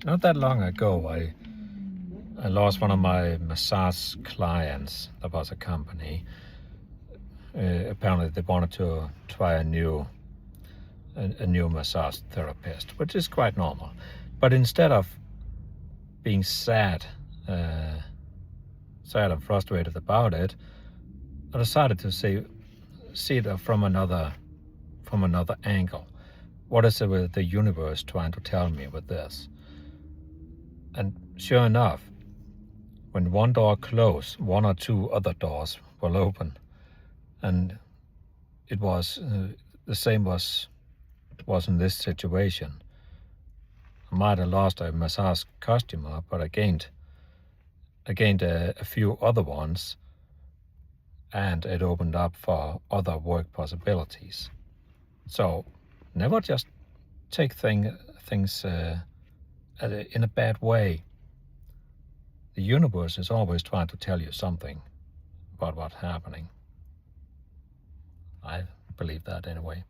Not that long ago, I lost one of my massage clients. That was a company. Apparently, they wanted to try a new massage therapist, which is quite normal. But instead of being sad and frustrated about it, I decided to see it from another angle. What is it with the universe trying to tell me with this? And sure enough, when one door closed, one or two other doors will open, and it was the same was in this situation. I might have lost a massage customer, but I gained a few other ones, and it opened up for other work possibilities. So never just take things in a bad way. The universe is always trying to tell you something about what's happening. I believe that anyway.